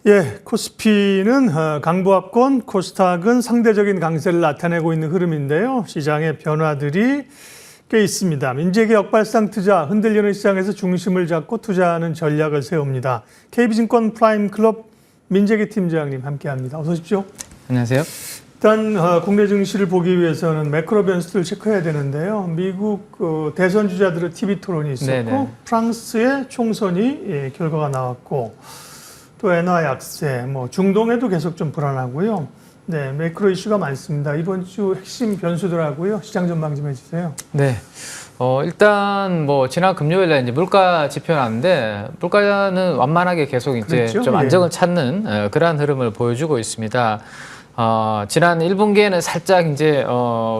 예, 코스피는 강보합권, 코스닥은 상대적인 강세를 나타내고 있는 흐름인데요. 시장의 변화들이 꽤 있습니다. 민재기 역발상 투자, 흔들리는 시장에서 중심을 잡고 투자하는 전략을 세웁니다. KB증권 프라임클럽 민재기 팀장님 함께합니다. 어서 오십시오. 안녕하세요. 일단 국내 증시를 보기 위해서는 매크로 변수를 체크해야 되는데요. 미국 대선 주자들의 TV 토론이 있었고 네네. 프랑스의 총선이 결과가 나왔고 또 엔화 약세, 중동에도 계속 좀 불안하고요. 네, 매크로 이슈가 많습니다. 이번 주 핵심 변수들하고요. 시장 전망 좀 해주세요. 네. 일단 지난 금요일에 이제 물가 지표 나왔는데 물가는 완만하게 계속 이제 그랬죠? 좀 안정을 찾는 그러한 흐름을 보여주고 있습니다. 지난 1분기에는 살짝 이제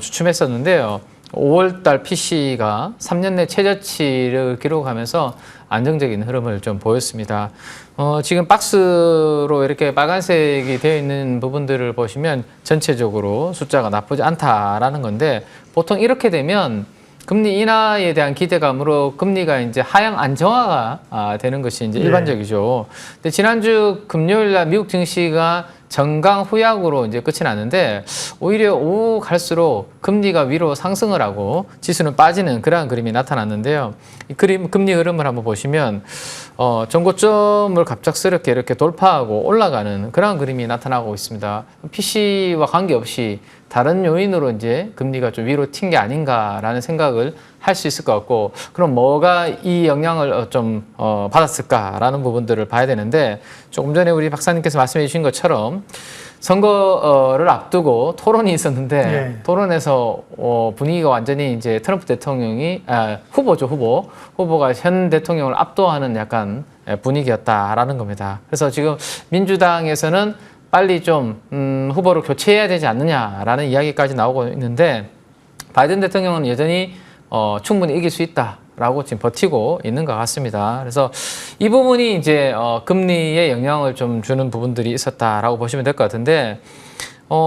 주춤했었는데요. 5월달 PC가 3년 내 최저치를 기록하면서 안정적인 흐름을 좀 보였습니다. 지금 박스로 이렇게 빨간색이 되어 있는 부분들을 보시면 전체적으로 숫자가 나쁘지 않다라는 건데 보통 이렇게 되면 금리 인하에 대한 기대감으로 금리가 이제 하향 안정화가 되는 것이 이제 일반적이죠. 근데 지난주 금요일 날 미국 증시가 정강 후약으로 이제 끝이 났는데 오히려 오후 갈수록 금리가 위로 상승을 하고 지수는 빠지는 그러한 그림이 나타났는데요. 이 그림 금리 흐름을 한번 보시면 전고점을 갑작스럽게 이렇게 돌파하고 올라가는 그러한 그림이 나타나고 있습니다. PC와 관계없이 다른 요인으로 이제 금리가 좀 위로 튄 게 아닌가라는 생각을 할 수 있을 것 같고, 그럼 뭐가 이 영향을 좀 받았을까라는 부분들을 봐야 되는데, 조금 전에 우리 박사님께서 말씀해 주신 것처럼 선거를 앞두고 토론이 있었는데 토론에서 분위기가 완전히 이제 트럼프 대통령이 후보가 현 대통령을 압도하는 약간 분위기였다라는 겁니다. 그래서 지금 민주당에서는 빨리 좀 후보를 교체해야 되지 않느냐라는 이야기까지 나오고 있는데, 바이든 대통령은 여전히 충분히 이길 수 있다라고 지금 버티고 있는 것 같습니다. 그래서 이 부분이 이제 금리에 영향을 좀 주는 부분들이 있었다라고 보시면 될 것 같은데,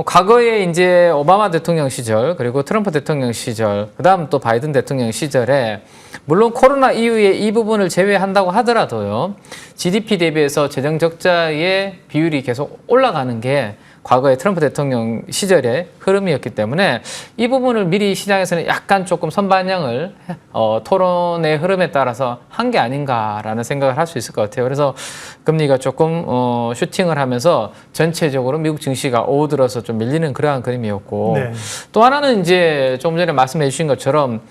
과거에 이제 오바마 대통령 시절, 그리고 트럼프 대통령 시절, 그다음 또 바이든 대통령 시절에 물론 코로나 이후에 이 부분을 제외한다고 하더라도요, GDP 대비해서 재정 적자의 비율이 계속 올라가는 게 과거의 트럼프 대통령 시절의 흐름이었기 때문에 이 부분을 미리 시장에서는 약간 조금 선반영을 토론의 흐름에 따라서 한 게 아닌가라는 생각을 할 수 있을 것 같아요. 그래서 금리가 조금 슈팅을 하면서 전체적으로 미국 증시가 오후 들어서 좀 밀리는 그러한 그림이었고, 또 하나는 이제 조금 전에 말씀해 주신 것처럼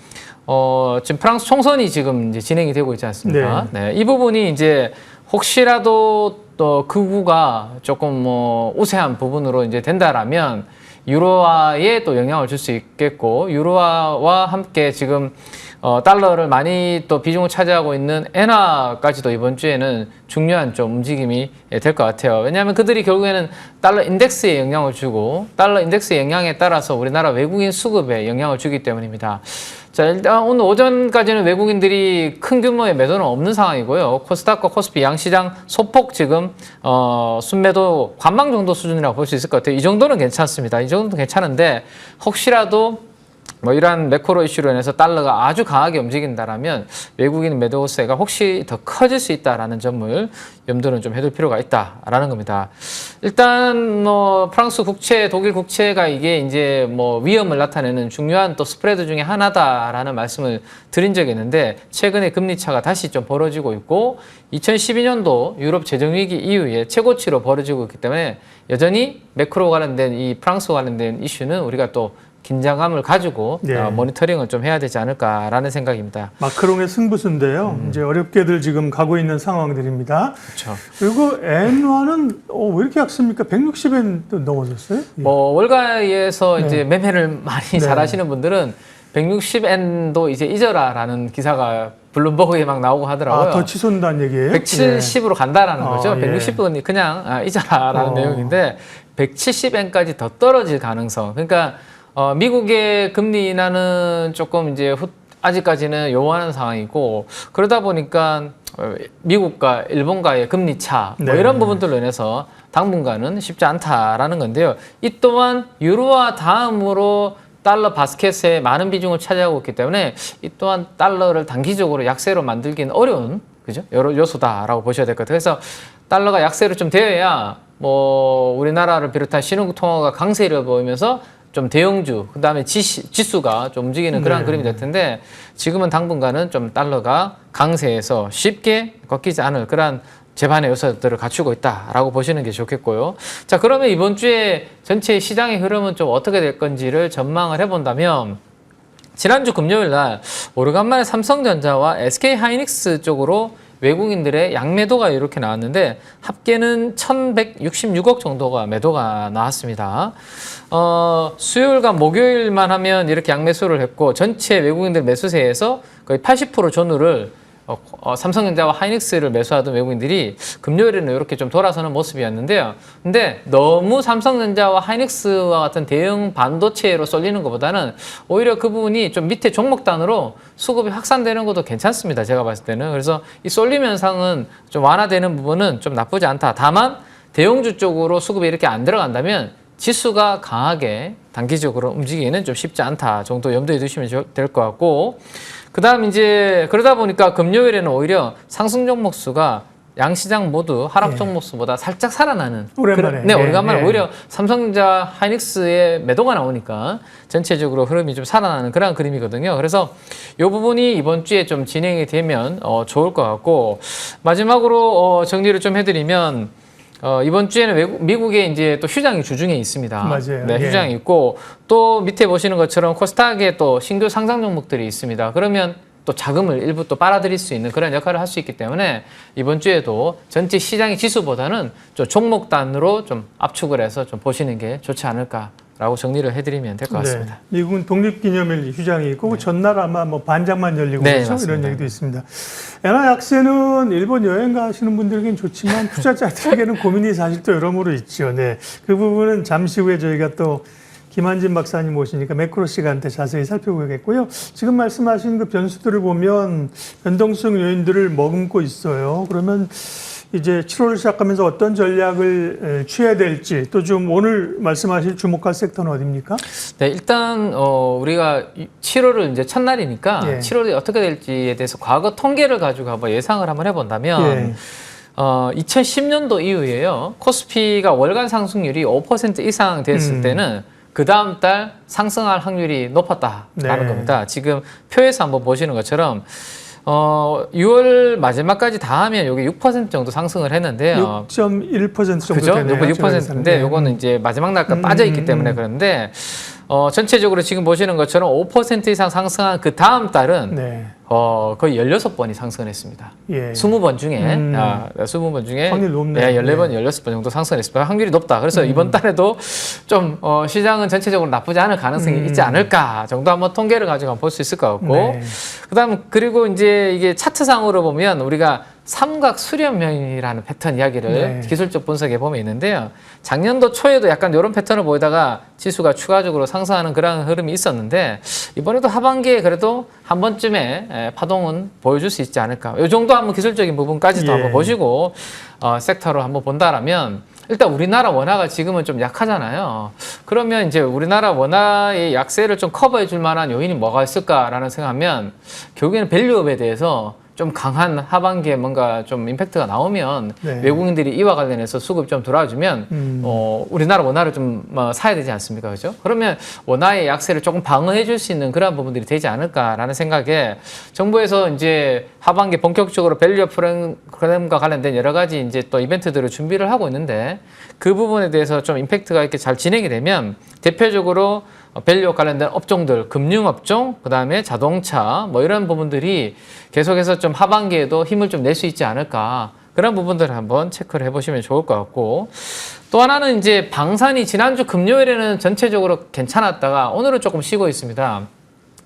지금 프랑스 총선이 지금 이제 진행이 되고 있지 않습니까? 이 부분이 이제 혹시라도 또 극우가 조금 우세한 부분으로 이제 된다라면 유로화에 또 영향을 줄 수 있겠고, 유로화와 함께 지금 달러를 많이 또 비중을 차지하고 있는 엔화까지도 이번 주에는 중요한 좀 움직임이 될 것 같아요. 왜냐하면 그들이 결국에는 달러 인덱스에 영향을 주고, 달러 인덱스의 영향에 따라서 우리나라 외국인 수급에 영향을 주기 때문입니다. 자, 일단 오늘 오전까지는 외국인들이 큰 규모의 매도는 없는 상황이고요. 코스닥과 코스피 양시장 소폭 지금 순매도 관망 정도 수준이라고 볼 수 있을 것 같아요. 이 정도는 괜찮습니다. 이 정도는 괜찮은데 혹시라도 이러한 매크로 이슈로 인해서 달러가 아주 강하게 움직인다라면 외국인 매도세가 혹시 더 커질 수 있다라는 점을 염두는 좀 해둘 필요가 있다라는 겁니다. 일단 프랑스 국채, 독일 국채가 이게 이제 위험을 나타내는 중요한 또 스프레드 중에 하나다라는 말씀을 드린 적이 있는데, 최근에 금리 차가 다시 좀 벌어지고 있고 2012년도 유럽 재정 위기 이후에 최고치로 벌어지고 있기 때문에 여전히 매크로 관련된 이 프랑스 관련된 이슈는 우리가 또 긴장감을 가지고 모니터링을 좀 해야 되지 않을까라는 생각입니다. 마크롱의 승부수인데요. 이제 어렵게들 지금 가고 있는 상황들입니다. 그렇죠. 그리고 엔화는 왜 이렇게 약습니까? 160엔 넘어졌어요? 월가에서 이제 매매를 많이 잘하시는 분들은 160엔도 이제 잊어라라는 기사가 블룸버그에 막 나오고 하더라고요. 더 치솟는다는 얘기예요? 170으로 간다라는 거죠. 160은 그냥 잊어라라는 내용인데 170엔까지 더 떨어질 가능성. 그러니까 미국의 금리 인하는 조금 이제 아직까지는 요원하는 상황이고, 그러다 보니까 미국과 일본과의 금리 차 이런 부분들로 인해서 당분간은 쉽지 않다라는 건데요. 이 또한 유로화 다음으로 달러 바스켓에 많은 비중을 차지하고 있기 때문에 이 또한 달러를 단기적으로 약세로 만들기는 어려운 그죠? 여러 요소다라고 보셔야 될 것 같아요. 그래서 달러가 약세로 좀 되어야 뭐 우리나라를 비롯한 신흥통화가 강세를 보이면서 좀 대형주, 그 다음에 지수가 좀 움직이는 그런 네. 그림이 될 텐데 지금은 당분간은 좀 달러가 강세에서 쉽게 꺾이지 않을 그런 제반의 요소들을 갖추고 있다라고 보시는 게 좋겠고요. 자, 그러면 이번 주에 전체 시장의 흐름은 좀 어떻게 될 건지를 전망을 해본다면 지난주 금요일 날 오래간만에 삼성전자와 SK하이닉스 쪽으로 외국인들의 양매도가 이렇게 나왔는데 합계는 1,166억 정도가 매도가 나왔습니다. 수요일과 목요일만 하면 이렇게 양매수를 했고 전체 외국인들 매수세에서 거의 80% 전후를 삼성전자와 하이닉스를 매수하던 외국인들이 금요일에는 이렇게 좀 돌아서는 모습이었는데요. 근데 너무 삼성전자와 하이닉스와 같은 대형 반도체로 쏠리는 것보다는 오히려 그 부분이 좀 밑에 종목 단으로 수급이 확산되는 것도 괜찮습니다. 제가 봤을 때는. 그래서 이 쏠림 현상은 좀 완화되는 부분은 좀 나쁘지 않다. 다만 대형주 쪽으로 수급이 이렇게 안 들어간다면 지수가 강하게 단기적으로 움직이기는 좀 쉽지 않다 정도 염두에 두시면 될 것 같고, 그 다음 이제 그러다 보니까 금요일에는 오히려 상승 종목 수가 양시장 모두 하락 종목 수보다 살짝 살아나는 오랜만에. 오래간만에 오히려 삼성전자 하이닉스의 매도가 나오니까 전체적으로 흐름이 좀 살아나는 그런 그림이거든요. 그래서 이 부분이 이번 주에 좀 진행이 되면 좋을 것 같고, 마지막으로 정리를 좀 해드리면 이번 주에는 미국에 이제 또 휴장이 주중에 있습니다. 맞아요. 네, 예. 휴장이 있고 또 밑에 보시는 것처럼 코스닥에 또 신규 상장 종목들이 있습니다. 그러면 또 자금을 일부 또 빨아들일 수 있는 그런 역할을 할 수 있기 때문에 이번 주에도 전체 시장의 지수보다는 좀 종목 단으로 좀 압축을 해서 좀 보시는 게 좋지 않을까라고 정리를 해드리면 될 것 같습니다. 네. 미국은 독립기념일 휴장이 있고 전날 아마 뭐 반장만 열리고 네, 그렇죠? 맞습니다. 이런 얘기도 있습니다. 엔화 약세는 일본 여행 가시는 분들에게는 좋지만 투자자들에게는 고민이 사실 또 여러모로 있죠. 네. 그 부분은 잠시 후에 저희가 또 김한진 박사님 모시니까 매크로 시간대 자세히 살펴보겠고요. 지금 말씀하신 그 변수들을 보면 변동성 요인들을 머금고 있어요. 그러면 이제 7월을 시작하면서 어떤 전략을 취해야 될지, 또 좀 오늘 말씀하실 주목할 섹터는 어디입니까? 네, 일단 우리가 7월을 이제 첫날이니까 예. 7월이 어떻게 될지에 대해서 과거 통계를 가지고 한번 예상을 한번 해본다면 예. 2010년도 이후에요. 코스피가 월간 상승률이 5% 이상 됐을 때는 그 다음 달 상승할 확률이 높았다라는 네. 겁니다. 지금 표에서 한번 보시는 것처럼 6월 마지막까지 다 하면 여기 6% 정도 상승을 했는데요. 6.1% 정도 그죠? 되네요. 요거 6%인데 요거는 이제 마지막 날까 빠져 있기 때문에 그런데 전체적으로 지금 보시는 것처럼 5% 이상 상승한 그 다음 달은 네. 거의 16번이 상승을 했습니다. 예. 20번 중에 20번 중에 확률 높네요. 14번, 16번 정도 상승했습니다. 확률이 높다. 그래서 이번 달에도 좀 시장은 전체적으로 나쁘지 않을 가능성이 있지 않을까 정도 한번 통계를 가지고 볼 수 있을 것 같고, 네. 그다음 그리고 이제 이게 차트상으로 보면 우리가 삼각 수렴형이라는 패턴 이야기를 네. 기술적 분석에 보면 있는데요. 작년도 초에도 약간 이런 패턴을 보이다가 지수가 추가적으로 상승하는 그런 흐름이 있었는데 이번에도 하반기에 그래도 한 번쯤에 파동은 보여줄 수 있지 않을까. 이 정도 한번 기술적인 부분까지도 예. 한번 보시고 섹터로 한번 본다라면 일단 우리나라 원화가 지금은 좀 약하잖아요. 그러면 이제 우리나라 원화의 약세를 좀 커버해 줄 만한 요인이 뭐가 있을까라는 생각하면 결국에는 밸류업에 대해서 좀 강한 하반기에 뭔가 좀 임팩트가 나오면 네. 외국인들이 이와 관련해서 수급이 좀 들어와주면 우리나라 원화를 좀 사야 되지 않습니까? 그죠? 그러면 원화의 약세를 조금 방어해 줄 수 있는 그런 부분들이 되지 않을까라는 생각에 정부에서 이제 하반기 본격적으로 밸류업 프로그램과 관련된 여러 가지 이제 또 이벤트들을 준비를 하고 있는데 그 부분에 대해서 좀 임팩트가 이렇게 잘 진행이 되면 대표적으로 밸류업 관련된 업종들, 금융업종, 그 다음에 자동차, 뭐 이런 부분들이 계속해서 좀 하반기에도 힘을 좀 낼 수 있지 않을까. 그런 부분들을 한번 체크를 해보시면 좋을 것 같고. 또 하나는 이제 방산이 지난주 금요일에는 전체적으로 괜찮았다가 오늘은 조금 쉬고 있습니다.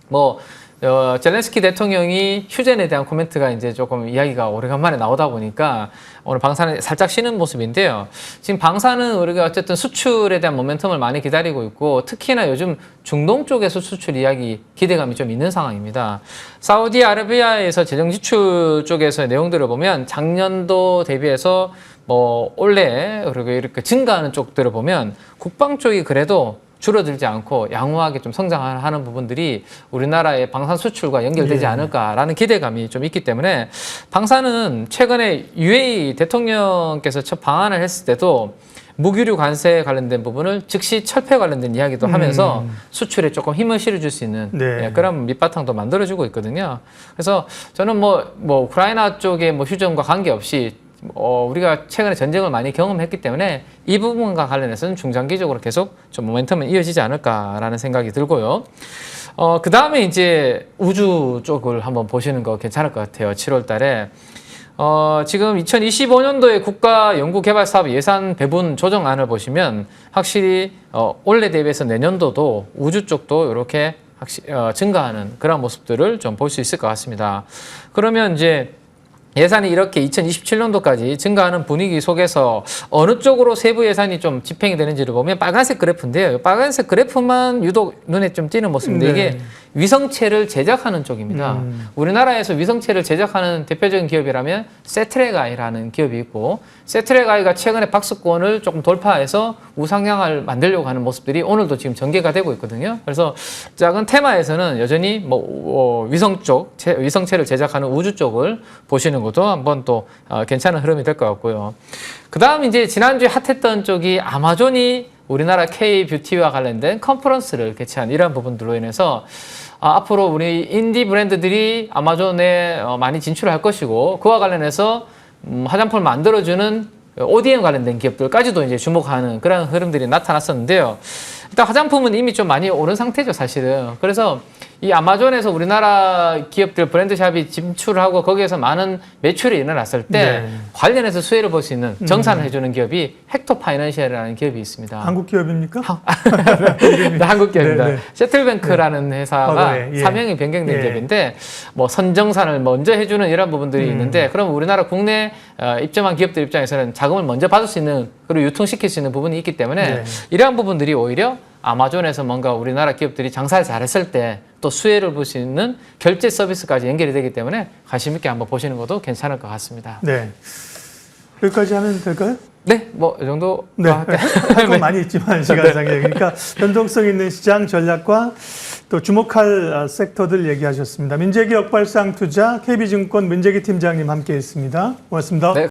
뭐, 젤렌스키 대통령이 휴전에 대한 코멘트가 이제 조금 이야기가 오래간만에 나오다 보니까 오늘 방산은 살짝 쉬는 모습인데요. 지금 방산은 우리가 어쨌든 수출에 대한 모멘텀을 많이 기다리고 있고 특히나 요즘 중동 쪽에서 수출 이야기 기대감이 좀 있는 상황입니다. 사우디아라비아에서 재정 지출 쪽에서의 내용들을 보면 작년도 대비해서 뭐 올해 그리고 이렇게 증가하는 쪽들을 보면 국방 쪽이 그래도 줄어들지 않고 양호하게 좀 성장하는 부분들이 우리나라의 방산 수출과 연결되지 예. 않을까라는 기대감이 좀 있기 때문에 방산은 최근에 UAE 대통령께서 첫 방한을 했을 때도 무기류 관세에 관련된 부분을 즉시 철폐 관련된 이야기도 하면서 수출에 조금 힘을 실어줄 수 있는 네. 예, 그런 밑바탕도 만들어주고 있거든요. 그래서 저는 뭐 우크라이나 쪽의 뭐 휴전과 관계없이 우리가 최근에 전쟁을 많이 경험했기 때문에 이 부분과 관련해서는 중장기적으로 계속 좀 모멘텀은 이어지지 않을까라는 생각이 들고요. 그 다음에 이제 우주 쪽을 한번 보시는 거 괜찮을 것 같아요. 7월 달에. 지금 2025년도에 국가 연구개발 사업 예산 배분 조정안을 보시면 확실히 올해 대비해서 내년도도 우주 쪽도 이렇게 증가하는 그런 모습들을 좀 볼 수 있을 것 같습니다. 그러면 이제 예산이 이렇게 2027년도까지 증가하는 분위기 속에서 어느 쪽으로 세부 예산이 좀 집행이 되는지를 보면 빨간색 그래프인데요. 빨간색 그래프만 유독 눈에 좀 띄는 모습인데 네. 이게 위성체를 제작하는 쪽입니다. 우리나라에서 위성체를 제작하는 대표적인 기업이라면 세트랙아이라는 기업이 있고 세트랙아이가 최근에 박스권을 조금 돌파해서 우상향을 만들려고 하는 모습들이 오늘도 지금 전개가 되고 있거든요. 그래서 작은 테마에서는 여전히 위성체를 제작하는 우주 쪽을 보시는 것도 한번 또 괜찮은 흐름이 될 것 같고요. 그 다음 이제 지난주에 핫했던 쪽이 아마존이 우리나라 K-뷰티와 관련된 컨퍼런스를 개최한 이러한 부분들로 인해서 앞으로 우리 인디 브랜드들이 아마존에 많이 진출할 것이고 그와 관련해서 화장품을 만들어주는 ODM 관련된 기업들까지도 이제 주목하는 그런 흐름들이 나타났었는데요. 일단 화장품은 이미 좀 많이 오른 상태죠, 사실은. 그래서 이 아마존에서 우리나라 기업들 브랜드샵이 진출하고 거기에서 많은 매출이 일어났을 때 네. 관련해서 수혜를 볼 수 있는 정산을 해주는 기업이 헥토 파이낸셜이라는 기업이 있습니다. 한국 기업입니까? 네, 한국 기업입니다. 네, 네. 셔틀뱅크라는 회사가 과거에, 예. 사명이 변경된 예. 기업인데 뭐 선정산을 먼저 해주는 이런 부분들이 있는데 그럼 우리나라 국내 입점한 기업들 입장에서는 자금을 먼저 받을 수 있는 그리고 유통시킬 수 있는 부분이 있기 때문에 네. 이러한 부분들이 오히려 아마존에서 뭔가 우리나라 기업들이 장사를 잘했을 때 또 수혜를 볼 수 있는 결제 서비스까지 연결이 되기 때문에 관심 있게 한번 보시는 것도 괜찮을 것 같습니다. 네. 여기까지 하면 될까요? 네, 뭐 이 정도. 네. 할 건 많이 있지만 시간상에 그러니까 변동성 있는 시장 전략과 또 주목할 섹터들 얘기하셨습니다. 민재기 역발상 투자 KB증권 민재기 팀장님 함께했습니다. 고맙습니다. 네.